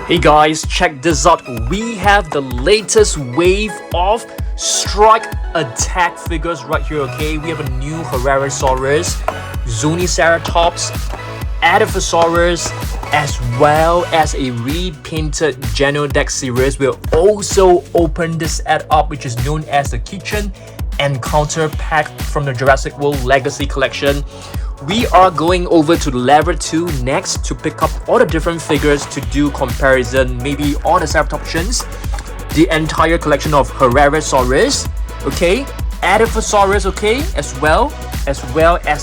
Hey guys, check this out. We have the latest wave of strike attack figures right here, okay? We have a new Herrerasaurus, Zuniceratops, Edaphosaurus, as well as a repainted Genyodectes Serus. We'll also open this ad up, which is known as the Kitchen Encounter Pack from the Jurassic World Legacy Collection. We are going over to level 2 next to pick up all the different figures to do comparison, maybe all the Ceratopsians, the entire collection of Herrerasaurus, okay, Edaphosaurus, okay, as well as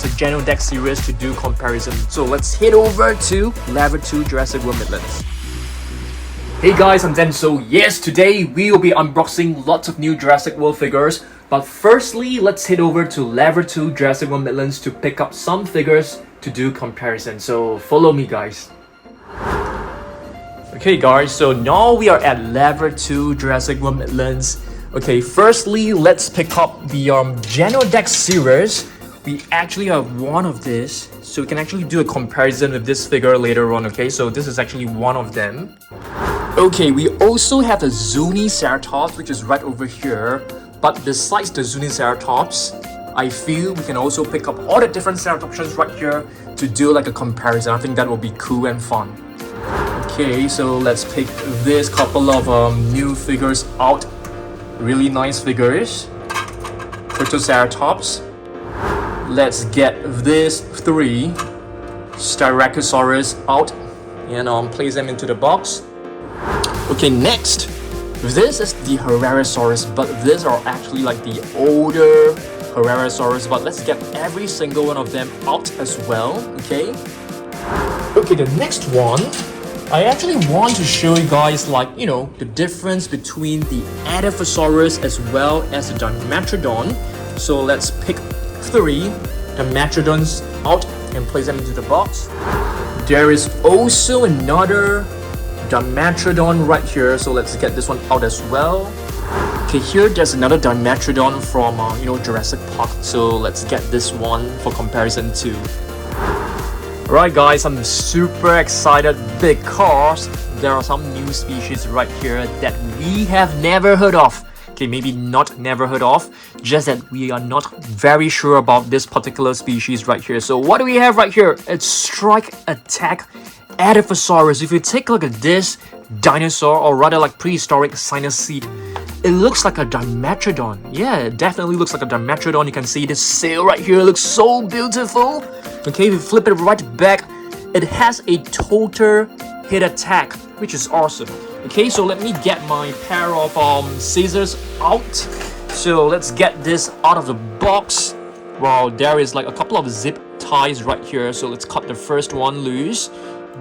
the Genyodectes Serus to do comparison. So let's head over to level 2 Jurassic World Midlands. Hey guys, I'm Zen. So yes, today we will be unboxing lots of new Jurassic World figures. But firstly, let's head over to level 2 Jurassic World Midlands to pick up some figures to do comparison. So follow me guys. Okay guys, so now we are at level 2 Jurassic World Midlands. Okay, firstly, let's pick up the Genyodectes Serus. We actually have one of this, so we can actually do a comparison with this figure later on, okay? So this is actually one of them. Okay, we also have the Zuniceratops, which is right over here. But besides the Zuniceratops, I feel we can also pick up all the different Ceratopsians right here to do like a comparison. I think that will be cool and fun. Okay, so let's pick this couple of new figures out. Really nice figures. Herrerasaurus. Let's get this 3 Styracosaurus out and place them into the box. Okay, next. This is the Herrerasaurus, but these are actually like the older Herrerasaurus, but let's get every single one of them out as well, okay? Okay, the next one, I actually want to show you guys like, you know, the difference between the Edaphosaurus as well as the Dimetrodon. So let's pick 3 Dimetrodons out and place them into the box. There is also another Dimetrodon right here, so let's get this one out as well. Okay, here there's another Dimetrodon from Jurassic Park, so let's get this one for comparison too. Alright guys, I'm super excited because there are some new species right here that we have never heard of. Okay, maybe not never heard of, just that we are not very sure about this particular species right here. So what do we have right here? It's Strike Attack Edaphosaurus. If you take a look at this dinosaur, or rather like prehistoric Sinuseid, it looks like a Dimetrodon. Yeah, it definitely looks like a Dimetrodon. You can see this sail right here, it looks so beautiful. Okay, if you flip it right back, it has a total hit attack, which is awesome. Okay, so let me get my pair of scissors out. So let's get this out of the box. Wow, there is like a couple of zip ties right here, so let's cut the first one loose.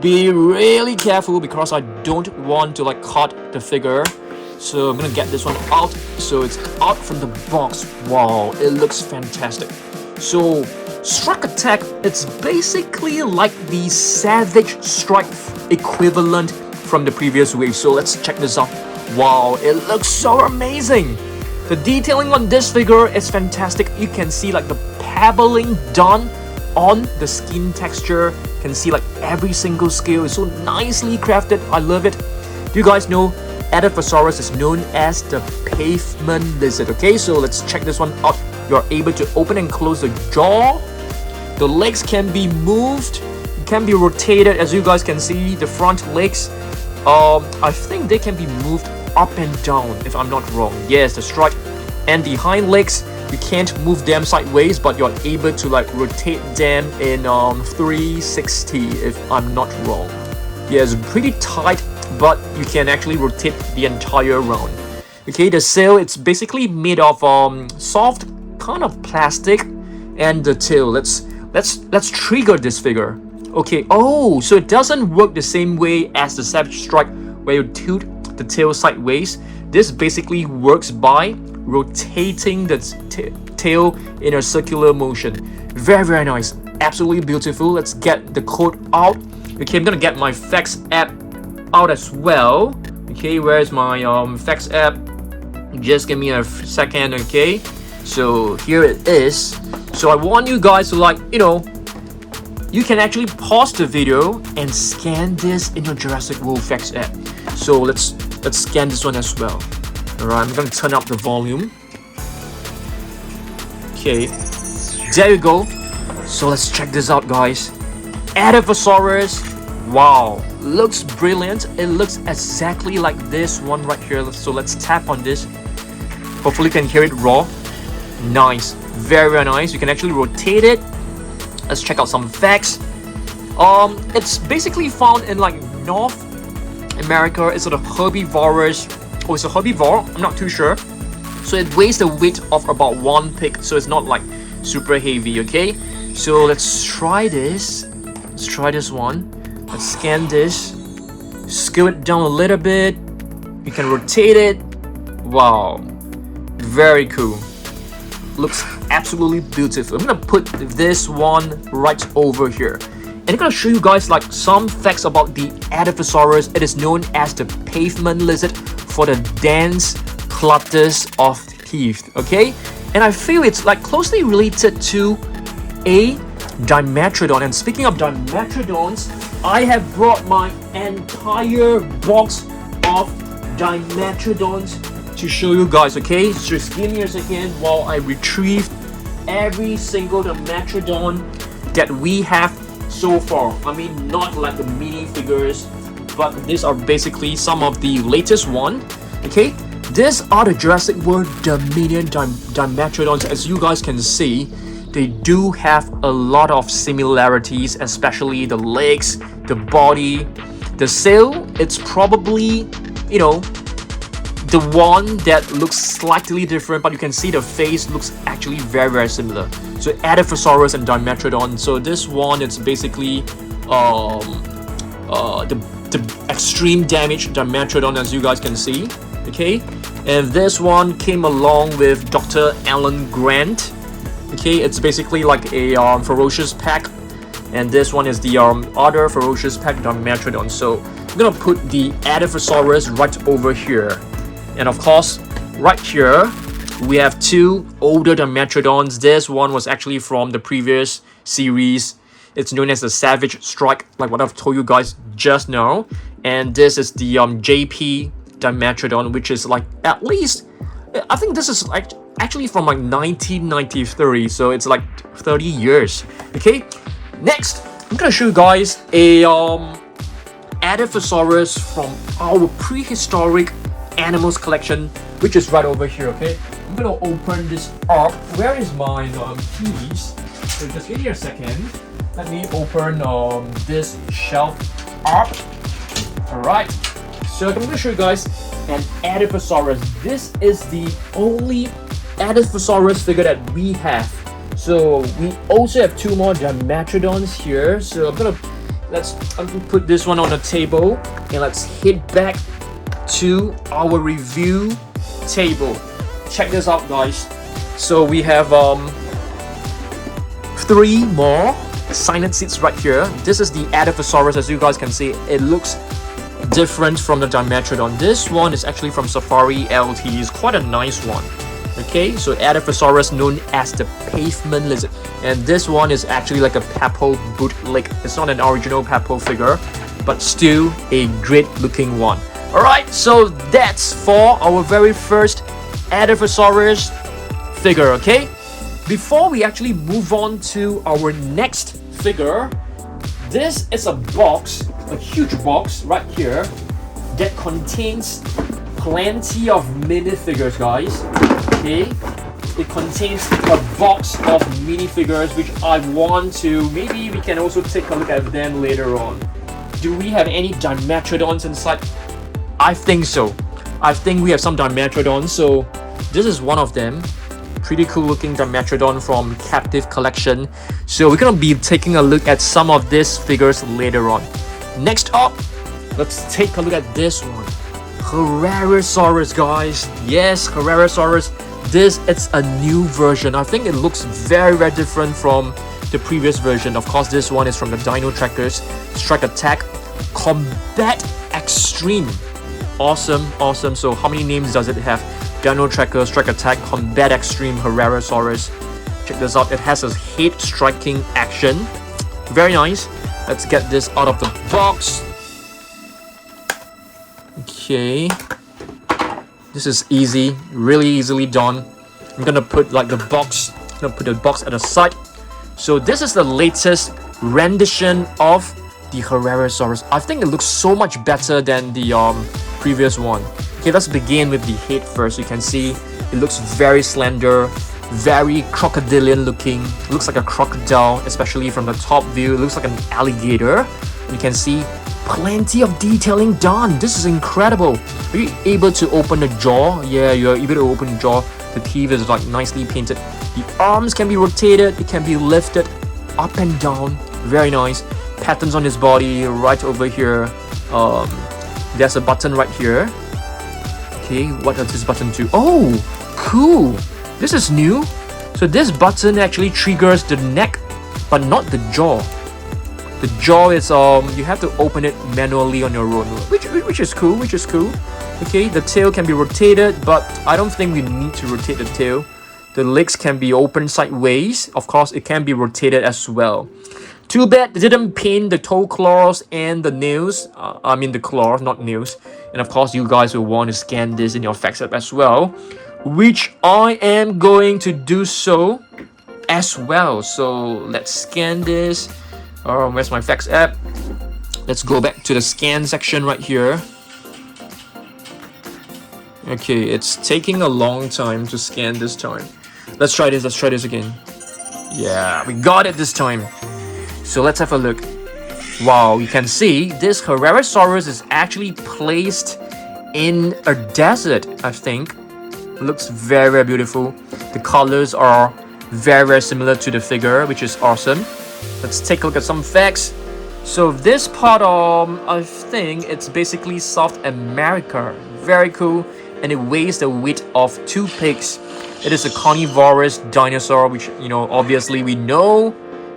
Be really careful because I don't want to like cut the figure. So I'm gonna get this one out. So it's out from the box. Wow, it looks fantastic. So Strike Attack, it's basically like the Savage Strike equivalent from the previous wave. So let's check this out. Wow, it looks so amazing. The detailing on this figure is fantastic. You can see like the pebbling done on the skin texture. You can see like every single scale is so nicely crafted. I love it. Do you guys know Edaphosaurus is known as the pavement lizard? Okay, so let's check this one out. You're able to open and close the jaw. The legs can be moved, it can be rotated. As you guys can see, the front legs, I think they can be moved up and down if I'm not wrong. Yes, the strike. And the hind legs, you can't move them sideways, but you're able to like rotate them in 360 if I'm not wrong. Yeah, it's pretty tight, but you can actually rotate the entire round. Okay, the sail, it's basically made of soft kind of plastic, and the tail, let's trigger this figure. Okay, oh, so it doesn't work the same way as the Savage Strike where you tilt the tail sideways. This basically works by rotating the tail in a circular motion. Very, very nice. Absolutely beautiful. Let's get the code out. Okay, I'm gonna get my Facts app out as well. Okay, where's my Facts app? Just give me a second, okay? So here it is. So I want you guys to like, you can actually pause the video and scan this in your Jurassic World Facts app. So let's scan this one as well. Alright, I'm gonna turn up the volume. Okay, there you go. So let's check this out, guys. Edaphosaurus. Wow, looks brilliant. It looks exactly like this one right here. So let's tap on this. Hopefully you can hear it raw. Nice, very, very nice. You can actually rotate it. Let's check out some facts. It's basically found in like North America. It's sort of herbivorous. Oh, it's a herbivore. I'm not too sure. So it weighs the weight of about 1 pig. So it's not like super heavy. Okay. So let's try this. Let's try this one. Let's scan this. Scale it down a little bit. You can rotate it. Wow, very cool. Looks absolutely beautiful. I'm gonna put this one right over here, and I'm gonna show you guys like some facts about the Edaphosaurus. It is known as the pavement lizard for the dense clusters of teeth. Okay, and I feel it's like closely related to a Dimetrodon. And speaking of Dimetrodons, I have brought my entire box of Dimetrodons to show you guys. Okay, just give me a second while I retrieve every single Dimetrodon that we have so far. I mean, not like the mini figures, but these are basically some of the latest one. Okay, these are the Jurassic World Dominion Dimetrodons. As you guys can see, they do have a lot of similarities, especially the legs, the body, the sail. It's probably, you know, the one that looks slightly different, but you can see the face looks actually very, very similar. So Edaphosaurus and Dimetrodon. So this one, it's basically the extreme damage Dimetrodon, as you guys can see. Okay, and this one came along with Dr. Alan Grant. Okay, it's basically like a ferocious pack, and this one is the other ferocious pack Dimetrodon. So I'm gonna put the Edaphosaurus right over here, and of course right here we have two older Dimetrodons. This one was actually from the previous series. It's known as the Savage Strike, like what I've told you guys just now. And this is the JP Dimetrodon, which is like at least, I think this is like actually from like 1993, so it's like 30 years. Okay, next I'm gonna show you guys a Edaphosaurus from our prehistoric animals collection, which is right over here. Okay, I'm gonna open this up. Where is my keys? So just give me a second. Let me open this shelf up. Alright, so I'm gonna show you guys an Edaphosaurus. This is the only Edaphosaurus figure that we have. So we also have two more Dimetrodons here. So I'm gonna put this one on the table, and let's head back to our review table. Check this out, guys. So we have three more cyanid seeds right here. This is the Edaphosaurus. As you guys can see, it looks different from the Dimetrodon. This one is actually from Safari LT. It's quite a nice one. Okay, so Edaphosaurus, known as the pavement lizard, and this one is actually like a Papo bootleg. It's not an original Papo figure, but still a great looking one. Alright, so that's for our very first Edaphosaurus figure. Okay, before we actually move on to our next figure, this is a box, a huge box right here that contains plenty of minifigures, guys. Okay, it contains a box of minifigures which I want to, maybe we can also take a look at them later on. Do we have any Dimetrodons inside? I think so. I think we have some Dimetrodons. So this is one of them. Pretty cool looking Dimetrodon from Captive Collection. So we're gonna be taking a look at some of these figures later on. Next up, let's take a look at this one. Herrerasaurus, guys. Yes, Herrerasaurus. This is a new version. I think it looks very, very different from the previous version. Of course, this one is from the Dino Trackers. Strike Attack, Combat Extreme. Awesome, awesome. So how many names does it have? Dino Tracker, Strike Attack, Combat Extreme, Herrerasaurus. Check this out. It has a head striking action. Very nice. Let's get this out of the box. Okay. This is easy, really easily done. I'm gonna put like the box, put the box at the side. So this is the latest rendition of the Herrerasaurus. I think it looks so much better than the previous one. Okay, let's begin with the head first. You can see it looks very slender, very crocodilian looking. It looks like a crocodile, especially from the top view. It looks like an alligator. You can see plenty of detailing done. This is incredible. Are you able to open the jaw? Yeah, you're able to open the jaw. The teeth is like nicely painted. The arms can be rotated. It can be lifted up and down. Very nice. Patterns on his body right over here. There's a button right here. Okay, what does this button do? Oh, cool. This is new. So this button actually triggers the neck, but not the jaw. The jaw is you have to open it manually on your own, which is cool. Okay, the tail can be rotated, but I don't think we need to rotate the tail. The legs can be opened sideways. Of course, it can be rotated as well. Too bad they didn't paint the toe claws and the nails. I mean the claws, not nails. And of course, you guys will want to scan this in your facts app as well, which I am going to do so as well. So let's scan this. Where's my facts app? Let's go back to the scan section right here. Okay, it's taking a long time to scan this time. Let's try this again. Yeah, we got it this time. So let's have a look. Wow, you can see this Herrerasaurus is actually placed in a desert, I think. It looks very, very beautiful. The colors are very, very similar to the figure, which is awesome. Let's take a look at some facts. So this part, I think it's basically South America. Very cool. And it weighs the weight of 2 pigs. It is a carnivorous dinosaur, which, obviously we know.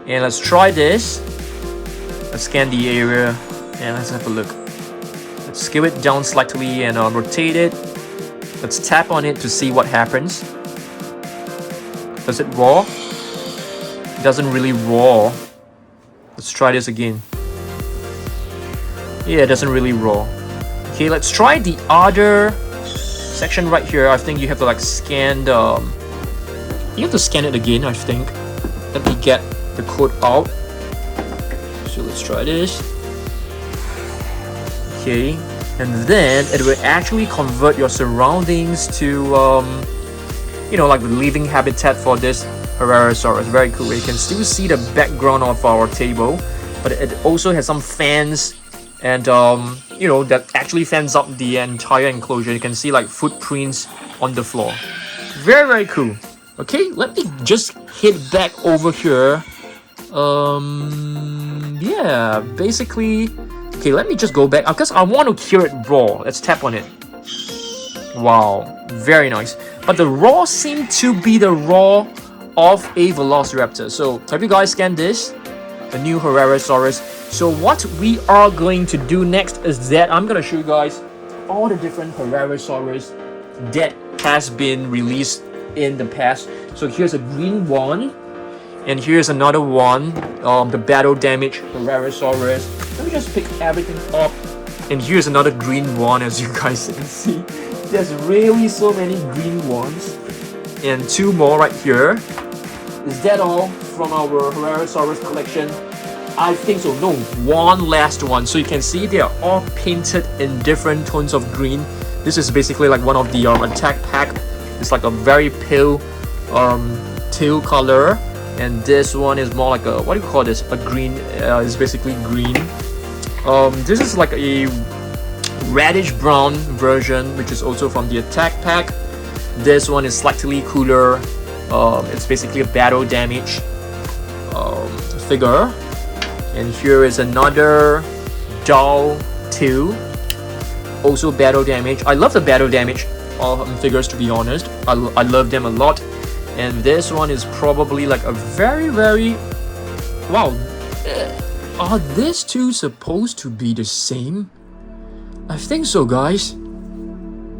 And let's try this. Let's scan the area and let's have a look. Let's scale it down slightly and rotate it. Let's tap on it to see what happens. Does it roar? It doesn't really roar. Let's try this again. Yeah, it doesn't really roar. Okay, let's try the other section right here. I think you have to like scan the... You have to scan it again, I think. Let me get the code out. So let's try this. Okay, and then it will actually convert your surroundings to, like the living habitat for this Herrerasaurus. Very cool. You can still see the background of our table, but it also has some fans and that actually fans up the entire enclosure. You can see like footprints on the floor. Very, very cool. Okay, let me just head back over here. Yeah, basically. Okay, let me just go back because I want to hear it roar. Let's tap on it. Wow, very nice. But the roar seemed to be the roar of a Velociraptor. So have you guys scanned this? The new Herrerasaurus. So what we are going to do next is that I'm going to show you guys all the different Herrerasaurus that has been released in the past. So here's a green one. And here's another one. The battle damage Herrerasaurus. Let me just pick everything up. And here's another green one, as you guys can see. There's really so many green ones. And 2 more right here. Is that all from our Herrerasaurus collection? I think so. No, one last one. So you can see they are all painted in different tones of green. This is basically like one of the attack pack. It's like a very pale teal color. And this one is more like a, what do you call this? A green, it's basically green. This is like a reddish brown version, which is also from the attack pack. This one is slightly cooler. It's basically a battle damage figure. And here is another doll 2, also battle damage. I love the battle damage figures, to be honest. I love them a lot. And this one is probably like a very, very... Wow. Are these 2 supposed to be the same? I think so, guys.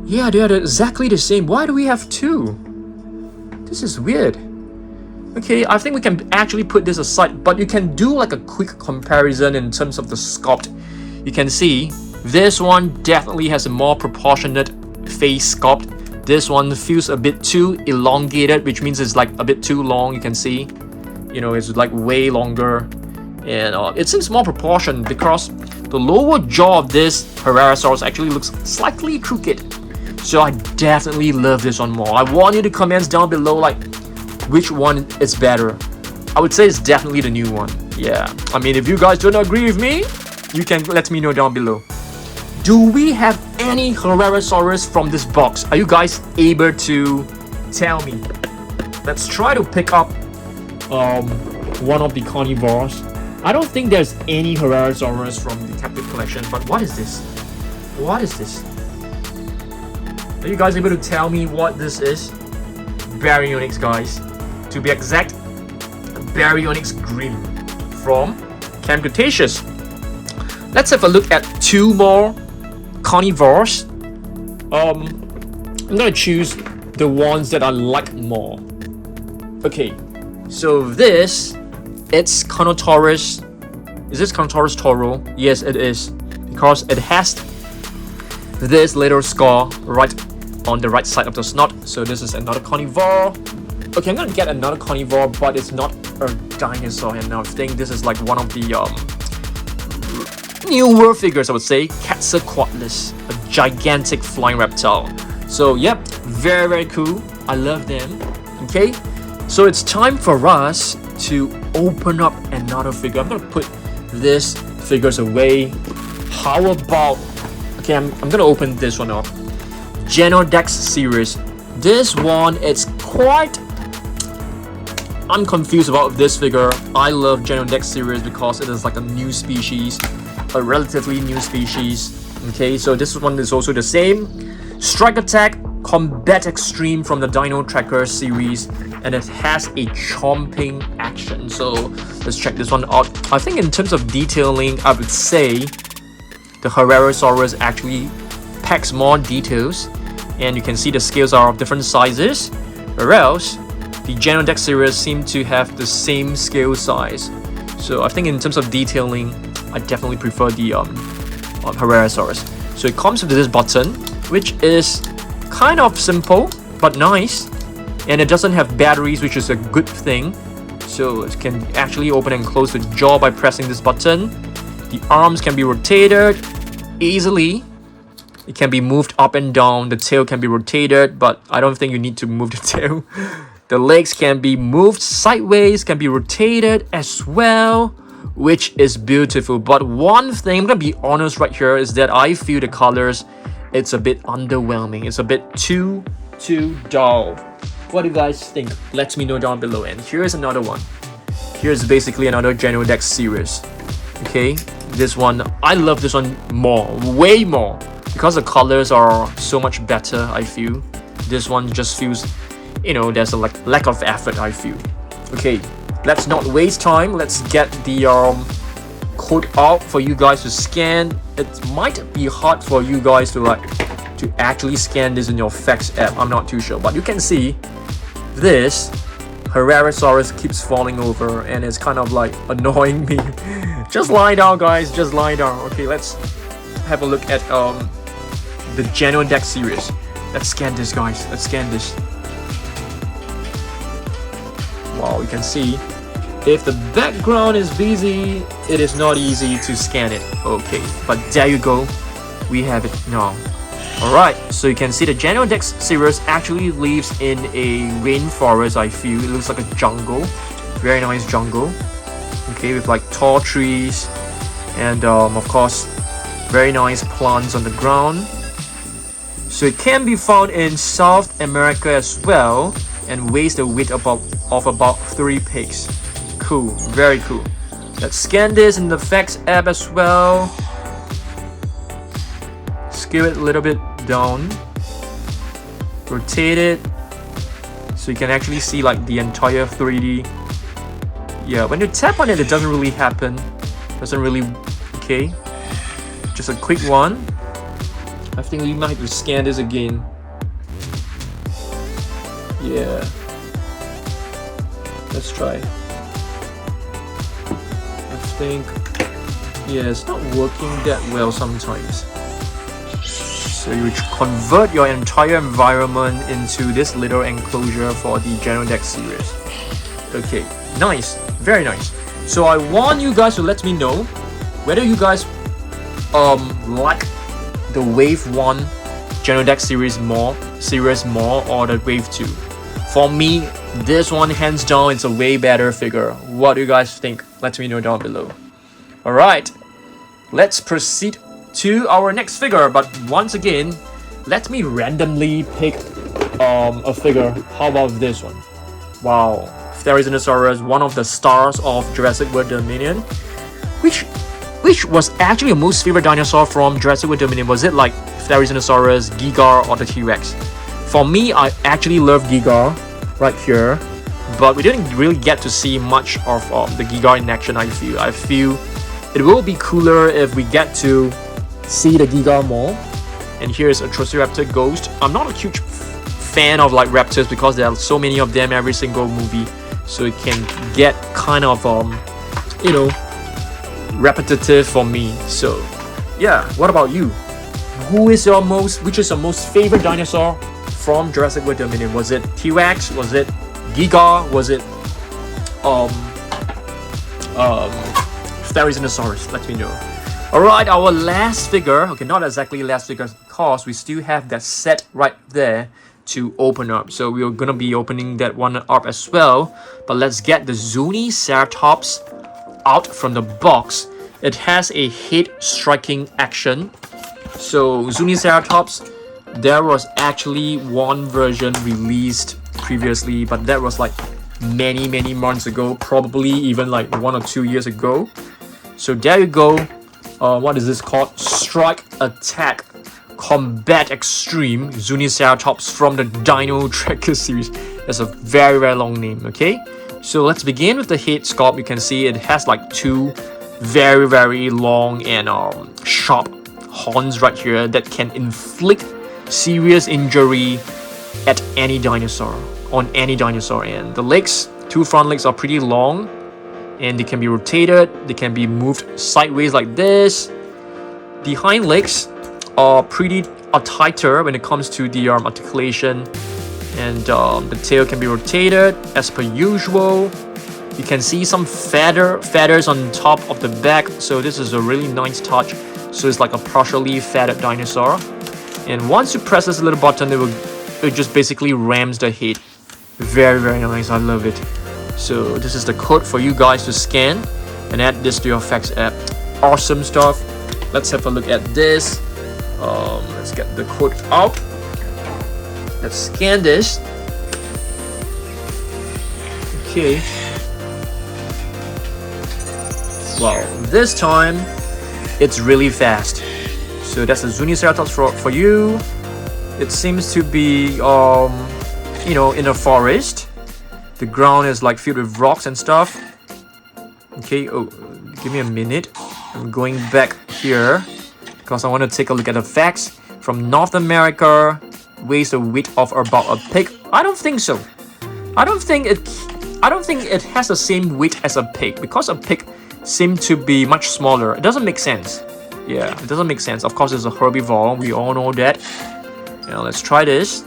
Yeah, they are exactly the same. Why do we have 2? This is weird. Okay, I think we can actually put this aside, but you can do like a quick comparison in terms of the sculpt. You can see this one definitely has a more proportionate face sculpt. This one feels a bit too elongated, which means it's like a bit too long. You can see, you know, it's like way longer, and it seems more proportioned because the lower jaw of this Herrerasaurus actually looks slightly crooked. So I definitely love this one more. I want you to comment down below like which one is better. I would say it's definitely the new one. Yeah, I mean, if you guys don't agree with me, you can let me know down below. Do we have any Herrerasaurus from this box? Are you guys able to tell me? Let's try to pick up one of the carnivores. I don't think there's any Herrerasaurus from the captive collection, but what is this? What is this? Are you guys able to tell me what this is? Baryonyx, guys. To be exact, Baryonyx Grim from Camp Cretaceous. Let's have a look at two more carnivores. I'm gonna choose the ones that I like more. Okay, so this, it's Carnotaurus. Is this Carnotaurus Toro? Yes, it is, because it has this little scar right on the right side of the snout. So this is another carnivore. Okay, I'm gonna get another carnivore, but it's not a dinosaur, and I think this is like one of the newer figures, I would say. Quetzalcoatlus, a gigantic flying reptile. So yep, very, very cool. I love them. Okay, so it's time for us to open up another figure. I'm gonna put this figures away. How about, okay, I'm gonna open this one up. Genyodectes Serus. This one, it's quite, I'm confused about this figure. I love Genyodectes Serus because it is like a new species, a relatively new species. Okay, so this one is also the same. Strike Attack, Combat Extreme from the Dino Tracker series, and it has a chomping action. So let's check this one out. I think in terms of detailing, I would say the Herrerasaurus actually packs more details, and you can see the scales are of different sizes, whereas the Genyodectes Serus seem to have the same scale size. So I think in terms of detailing, I definitely prefer the Herrerasaurus. So it comes with this button, which is kind of simple but nice, and it doesn't have batteries, which is a good thing. So it can actually open and close the jaw by pressing this button. The arms can be rotated easily. It can be moved up and down. The tail can be rotated, but I don't think you need to move the tail. The legs can be moved sideways, can be rotated as well, which is beautiful. But one thing, I'm gonna be honest right here, is that I feel the colors, it's a bit underwhelming. It's a bit too dull. What do you guys think? Let me know down below. And here's another one. Here's basically another Genyodectes Serus. Okay, this one, I love this one more, way more, because the colors are so much better, I feel. This one just feels, you know, there's a lack of effort, I feel. Okay, let's not waste time. Let's get the code out for you guys to scan. It might be hard for you guys to actually scan this in your Fax app. I'm not too sure, but you can see this Herrerasaurus keeps falling over, and it's kind of like annoying me. Just lie down, guys. Just lie down. Okay, let's have a look at the Genyodectes Serus. Let's scan this, guys. Let's scan this. Wow, you can see if the background is busy, it is not easy to scan it. Okay, but there you go. We have it now. Alright, so you can see the Genyodectes Serus actually lives in a rainforest, I feel. It looks like a jungle. Very nice jungle. Okay, with like tall trees and of course very nice plants on the ground. So it can be found in South America as well, and weighs the weight of about 3 pigs. Cool, very cool. Let's scan this in the Fax app as well. Scale it a little bit down, rotate it so you can actually see like the entire 3D. Yeah, when you tap on it, it doesn't really happen. Doesn't really. Okay, just a quick one. I think we might have to scan this again. Yeah, Let's try. I think, yeah, it's not working that well sometimes. So you convert your entire environment into this little enclosure for the Genyodectes Serus. Okay, nice, very nice. So I want you guys to let me know whether you guys like the Wave 1 Genyodectes series more or the Wave 2. For me, this one hands down is a way better figure. What do you guys think? Let me know down below. Alright, let's proceed to our next figure, but once again, let me randomly pick a figure. How about this one? Wow, Dinosaurs, one of the stars of Jurassic World Dominion, which was actually your most favorite dinosaur from Jurassic World Dominion. Was it like Dinosaurs, Giga, or the T-Rex? For me, I actually love Giga right here, but we didn't really get to see much of the Giga in action. I feel it will be cooler if we get to see the Giga more. And here's a Velociraptor ghost. I'm not a huge fan of like raptors because there are so many of them every single movie, so it can get kind of you know, repetitive for me. So yeah, what about you? Which is your most favorite dinosaur from Jurassic World Dominion? Was it T-Rex? Was it Giga? Was it Dinosaurs? Let me know. Alright, our last figure. Okay, not exactly last figure because we still have that set right there to open up. So we're gonna be opening that one up as well. But let's get the Zuniceratops out from the box. It has a head striking action. So Zuniceratops, there was actually one version released previously, but that was like many months ago, probably even like 1 or 2 years ago. So there you go. What is this called? Strike Attack Combat Extreme Zuniceratops from the Dinosaurs series. That's a very long name. Okay, so let's begin with the head sculpt. You can see it has like two very long and sharp horns right here that can inflict serious injury at any dinosaur, on any dinosaur. And the legs, two front legs, are pretty long and they can be rotated, they can be moved sideways like this. The hind legs are tighter when it comes to the articulation, and the tail can be rotated as per usual. You can see some feathers on top of the back, so this is a really nice touch. So it's like a partially feathered dinosaur, and once you press this little button, it just basically rams the head. Very nice. I love it. So this is the code for you guys to scan and add this to your fax app. Awesome stuff. Let's have a look at this. Let's get the code out. Let's scan this. Okay. Wow, this time it's really fast. So that's the Zuniceratops for you. It seems to be you know, in a forest. The ground is like filled with rocks and stuff. Okay, oh, give me a minute. I'm going back here because I want to take a look at the facts. From North America, weighs the weight of about a pig. I don't think so. I don't think it has the same weight as a pig, because a pig seems to be much smaller. It doesn't make sense. Yeah, it doesn't make sense. Of course, it's a herbivore. We all know that. Now let's try this.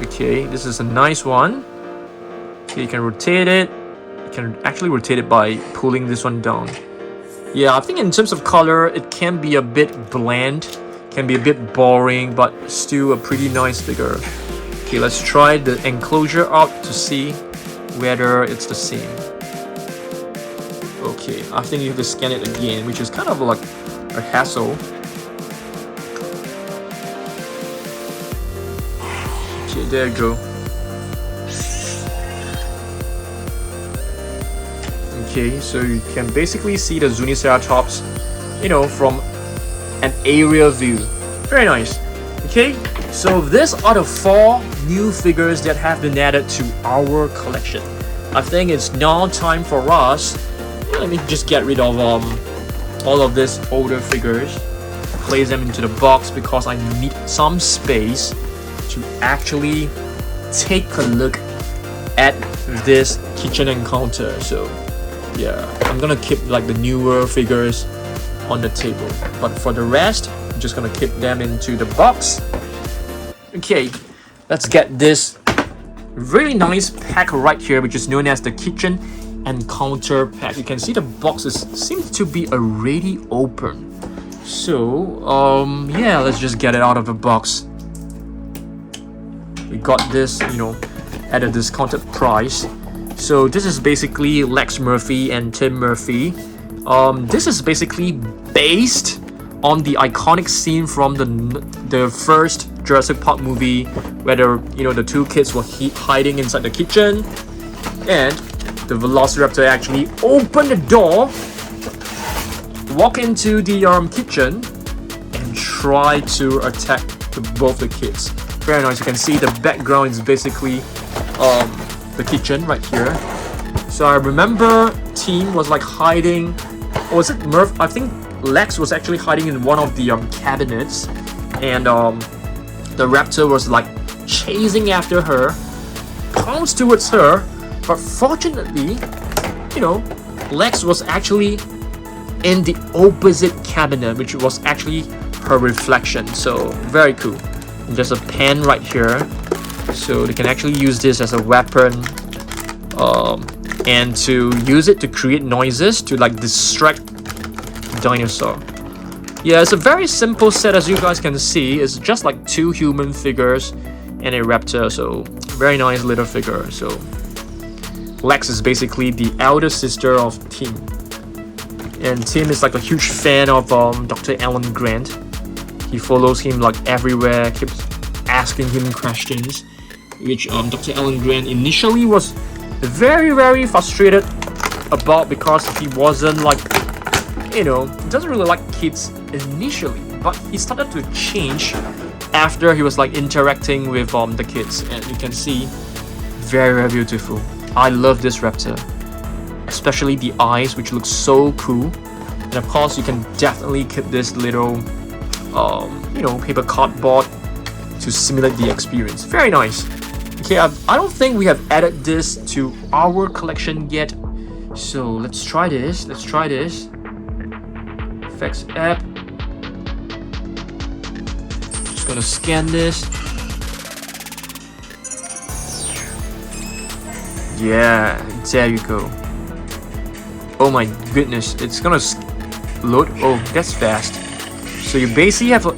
Okay, this is a nice one. Okay, you can rotate it. You can actually rotate it by pulling this one down. Yeah, I think in terms of color, it can be a bit bland, can be a bit boring, but still a pretty nice figure. Okay, let's try the enclosure out to see whether it's the same. Okay, I think you have to scan it again, which is kind of like a hassle. Okay, there you go. Okay, so you can basically see the Zuniceratops, you know, from an aerial view. Very nice. Okay, so these are the 4 new figures that have been added to our collection. I think it's now time for us. Let me just get rid of all of these older figures, place them into the box because I need some space to actually take a look at this kitchen encounter. So yeah, I'm gonna keep like the newer figures on the table, but for the rest I'm just gonna keep them into the box. Okay, let's get this really nice pack right here, which is known as the kitchen encounter pack. You can see the boxes seems to be already open. So yeah, let's just get it out of the box. We got this, you know, at a discounted price. So this is basically Lex Murphy and Tim Murphy. This is basically based on the iconic scene from the first Jurassic Park movie, where the two kids were hiding inside the kitchen, and the Velociraptor actually opened the door, walk into the kitchen, and try to attack both the kids. Very nice. You can see the background is basically the kitchen right here. So I remember Tim was like hiding, or was it Murph? I think Lex was actually hiding in one of the cabinets, and the raptor was like chasing after her, pounced towards her, but fortunately, you know, Lex was actually in the opposite cabinet, which was actually her reflection. So very cool. And there's a pen right here, so they can actually use this as a weapon, and to use it to create noises to like distract dinosaur. Yeah, it's a very simple set, as you guys can see. It's just like two human figures and a raptor, so very nice little figure. So Lex is basically the elder sister of Tim, and Tim is like a huge fan of Dr. Alan Grant. He follows him like everywhere, keeps asking him questions, which Dr. Alan Grant initially was very frustrated about, because he wasn't like, you know, he doesn't really like kids initially, but he started to change after he was like interacting with the kids, and you can see very beautiful. I love this raptor, especially the eyes, which look so cool. And of course, you can definitely keep this little you know, paper cardboard to simulate the experience. Very nice. Okay, I don't think we have added this to our collection yet, so let's try this. Effects app. Just gonna scan this. Yeah, there you go. Oh my goodness, it's gonna load. Oh, that's fast. So you basically have a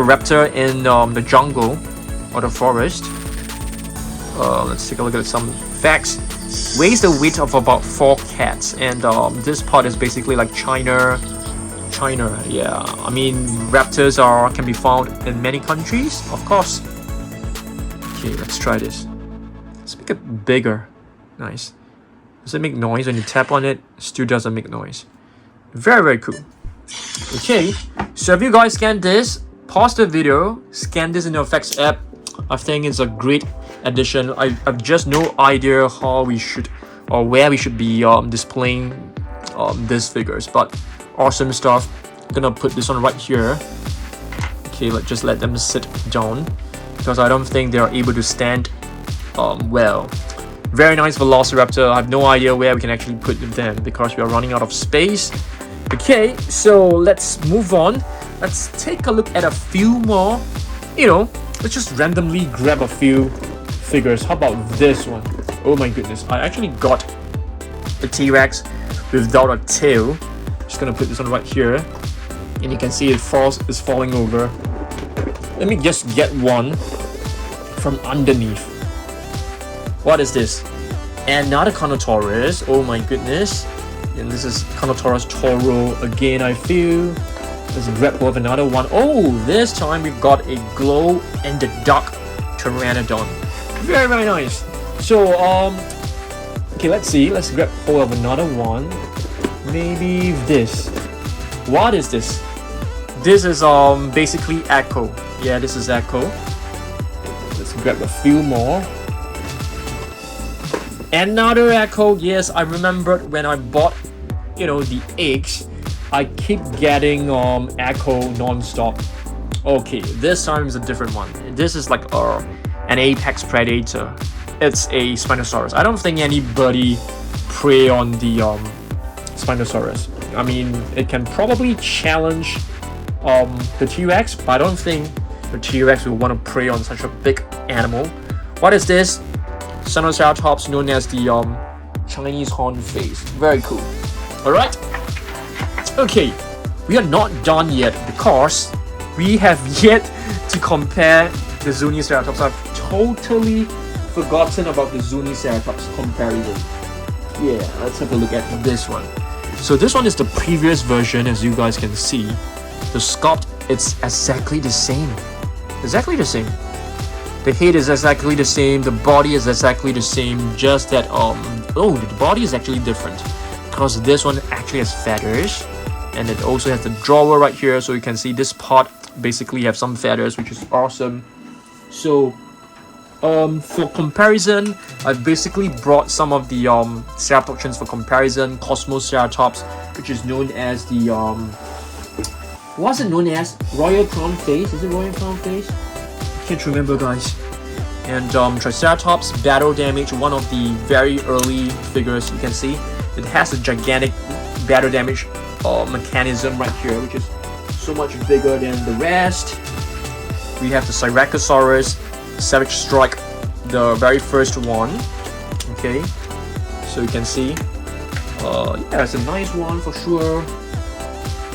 raptor in the jungle or the forest. Let's take a look at some facts. Weighs the weight of about 4 cats, and this part is basically like China. Yeah, I mean, raptors can be found in many countries, of course. Okay, let's try this. Let's make it bigger. Nice. Does it make noise when you tap on it? Still doesn't make noise. Very cool. Okay, so if you guys scan this, pause the video, scan this in your effects app. I think it's a great addition. I've just no idea how we should or where we should be displaying these figures, but awesome stuff. I'm gonna put this one right here. Okay, let's just let them sit down, because I don't think they are able to stand well. Very nice Velociraptor. I have no idea where we can actually put them, because we are running out of space. Okay, so let's move on. Let's take a look at a few more. You know, let's just randomly grab a few figures. How about this one? Oh my goodness, I actually got the T-Rex without a tail. Just gonna put this one right here, and you can see it's falling over. Let me just get one from underneath. What is this? Another Carnotaurus. Oh my goodness. And this is Carnotaurus Toro again, I feel. Let's grab both another one. Oh, this time we've got a glow in the dark Pteranodon. Very nice. So okay, let's see. Let's grab hold of another one. Maybe this. What is this? This is basically Echo. Yeah, this is Echo. Let's grab a few more. Another Echo. Yes, I remembered when I bought, you know, the eggs. I keep getting Echo non-stop. Okay, this time is a different one. This is like an apex predator. It's a Spinosaurus. I don't think anybody prey on the Spinosaurus. I mean, it can probably challenge the T-Rex, but I don't think the T-Rex will want to prey on such a big animal. What is this? Zuniceratops, known as the Chinese horn face. Very cool. Alright. Okay, we are not done yet because we have yet to compare the Zuniceratops. I've totally forgotten about the Zuniceratops comparison. Yeah, let's have a look at this one. So this one is the previous version, as you guys can see. The sculpt, it's exactly the same. Exactly the same. The head is exactly the same, the body is exactly the same, just that oh, the body is actually different because this one actually has feathers, and it also has the drawer right here, so you can see this part basically have some feathers, which is awesome. So for comparison, I've basically brought some of the ceratopsians for comparison. Cosmoceratops, which is known as the what's it known as? Royal Crown Face? Is it Royal Crown Face? Can't remember, guys. And Triceratops, battle damage, one of the very early figures. You can see it has a gigantic battle damage mechanism right here, which is so much bigger than the rest. We have the Herrerasaurus, Savage Strike, the very first one. Okay, so you can see yeah, it's a nice one for sure.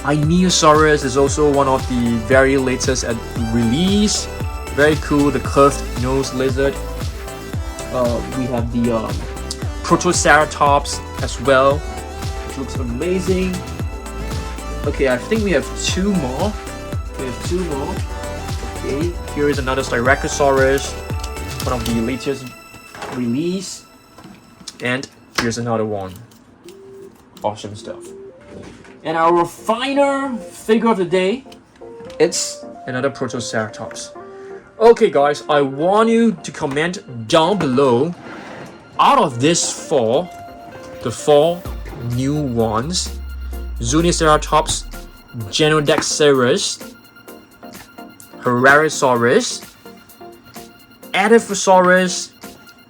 Genyodectes is also one of the very latest at release. Very cool, the curved nose lizard. We have the Protoceratops as well, which looks amazing. Okay, I think we have two more. Okay, here is another Styracosaurus, one of the latest release. And here's another one. Awesome stuff. And our final figure of the day, it's another Protoceratops. Okay guys, I want you to comment down below, out of this four, the four new ones, Zuniceratops, Genyodectes Serus, Herrerasaurus, Edaphosaurus,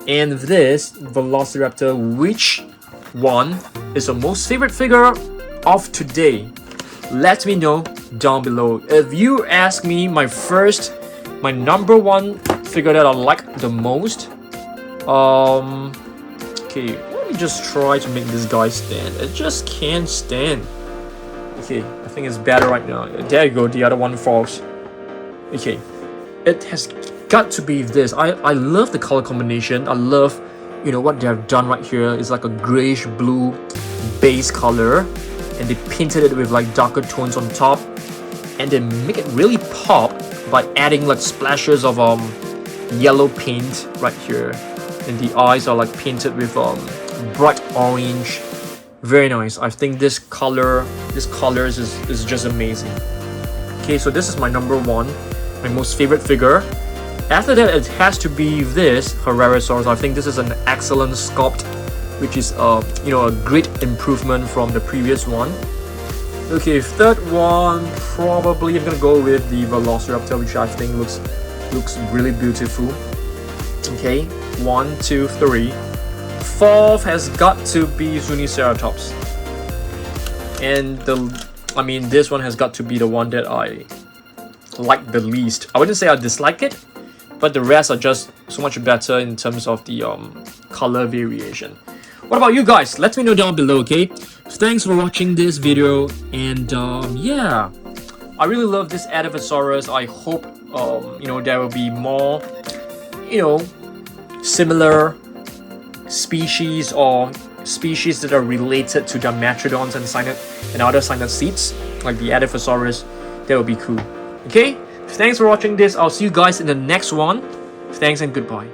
and this Velociraptor, which one is the most favorite figure of today? Let me know down below. If you ask me my number one figure that I like the most, okay, let me just try to make this guy stand. It just can't stand. Okay, I think it's better right now. There you go, the other one falls. Okay, it has got to be this. I love the color combination. I love, you know, what they have done right here. It's like a grayish blue base color, and they painted it with like darker tones on top, and they make it really pop by adding like splashes of yellow paint right here, and the eyes are like painted with bright orange. Very nice. I think this colors is just amazing. Okay, so this is my number one, my most favorite figure. After that, it has to be this Herrerasaurus. I think this is an excellent sculpt, which is you know, a great improvement from the previous one. Okay, third one, probably I'm gonna go with the Velociraptor, which I think looks really beautiful. Okay, 1, 2, 3. Fourth has got to be Zuniceratops, and this one has got to be the one that I like the least. I wouldn't say I dislike it, but the rest are just so much better in terms of the color variation. What about you guys? Let me know down below, okay? Thanks for watching this video, and yeah, I really love this Edaphosaurus. I hope you know, there will be more, you know, similar species or species that are related to the Dimetrodons and other cynocetes like the Edaphosaurus. That would be cool. Okay, thanks for watching this. I'll see you guys in the next one. Thanks and goodbye.